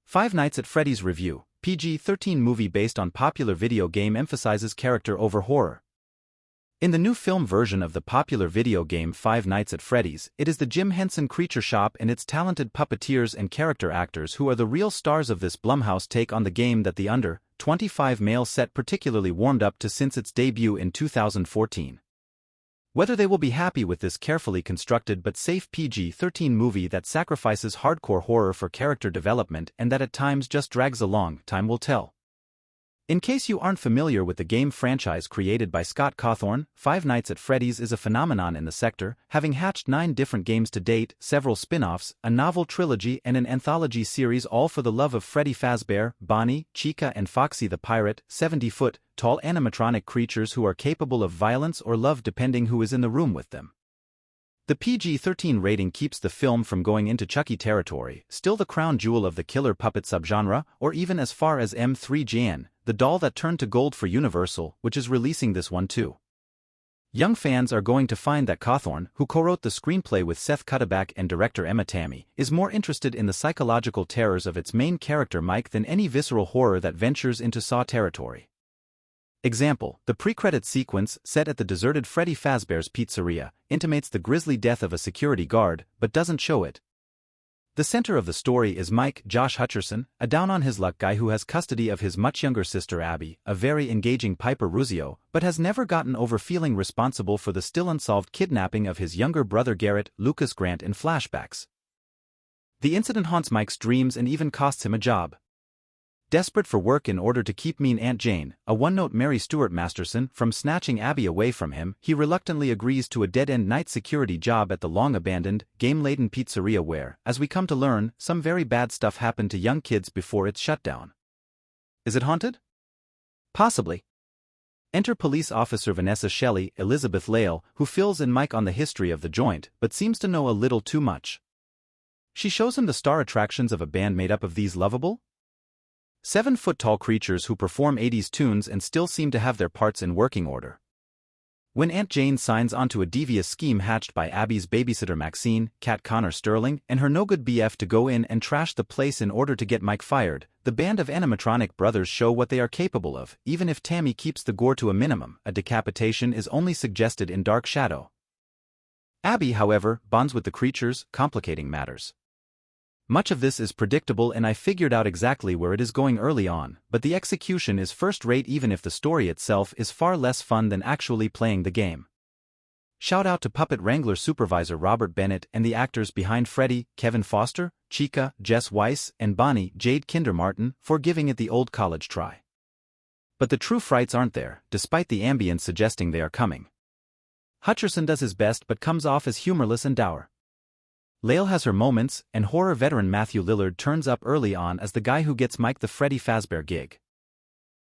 Five Nights at Freddy's review. PG-13 movie based on popular video game emphasizes character over horror. In the new film version of the popular video game Five Nights at Freddy's, it is the Jim Henson Creature Shop and its talented puppeteers and character actors who are the real stars of this Blumhouse take on the game that the under 25 male set particularly warmed up to since its debut in 2014. Whether they will be happy with this carefully constructed but safe PG-13 movie that sacrifices hardcore horror for character development and that at times just drags along, time will tell. In case you aren't familiar with the game franchise created by Scott Cawthon, Five Nights at Freddy's is a phenomenon in the sector, having hatched 9 different games to date, several spin-offs, a novel trilogy and an anthology series, all for the love of Freddy Fazbear, Bonnie, Chica and Foxy the Pirate, 70-foot tall animatronic creatures who are capable of violence or love depending who is in the room with them. The PG-13 rating keeps the film from going into Chucky territory, still the crown jewel of the killer puppet subgenre, or even as far as M3GN, the doll that turned to gold for Universal, which is releasing this one too. Young fans are going to find that Cawthon, who co-wrote the screenplay with Seth Cuddeback and director Emma Tammy, is more interested in the psychological terrors of its main character Mike than any visceral horror that ventures into Saw territory. Example, the pre-credit sequence, set at the deserted Freddy Fazbear's Pizzeria, intimates the grisly death of a security guard, but doesn't show it. The center of the story is Mike, Josh Hutcherson, a down-on-his-luck guy who has custody of his much younger sister Abby, a very engaging Piper Ruzio, but has never gotten over feeling responsible for the still unsolved kidnapping of his younger brother Garrett, Lucas Grant in flashbacks. The incident haunts Mike's dreams and even costs him a job. Desperate for work in order to keep mean Aunt Jane, a one-note Mary Stuart Masterson, from snatching Abby away from him, he reluctantly agrees to a dead-end night security job at the long-abandoned, game-laden pizzeria where, as we come to learn, some very bad stuff happened to young kids before its shutdown. Is it haunted? Possibly. Enter police officer Vanessa Shelley, Elizabeth Lale, who fills in Mike on the history of the joint, but seems to know a little too much. She shows him the star attractions of a band made up of these lovable 7-foot-tall creatures who perform 80s tunes and still seem to have their parts in working order. When Aunt Jane signs onto a devious scheme hatched by Abby's babysitter Maxine, Cat Connor Sterling, and her no-good BF to go in and trash the place in order to get Mike fired, the band of animatronic brothers show what they are capable of. Even if Tammy keeps the gore to a minimum, a decapitation is only suggested in dark shadow. Abby, however, bonds with the creatures, complicating matters. Much of this is predictable and I figured out exactly where it is going early on, but the execution is first-rate even if the story itself is far less fun than actually playing the game. Shout out to Puppet Wrangler supervisor Robert Bennett and the actors behind Freddy, Kevin Foster, Chica, Jess Weiss, and Bonnie, Jade Kindermartin, for giving it the old college try. But the true frights aren't there, despite the ambience suggesting they are coming. Hutcherson does his best but comes off as humorless and dour. Lale has her moments, and horror veteran Matthew Lillard turns up early on as the guy who gets Mike the Freddy Fazbear gig.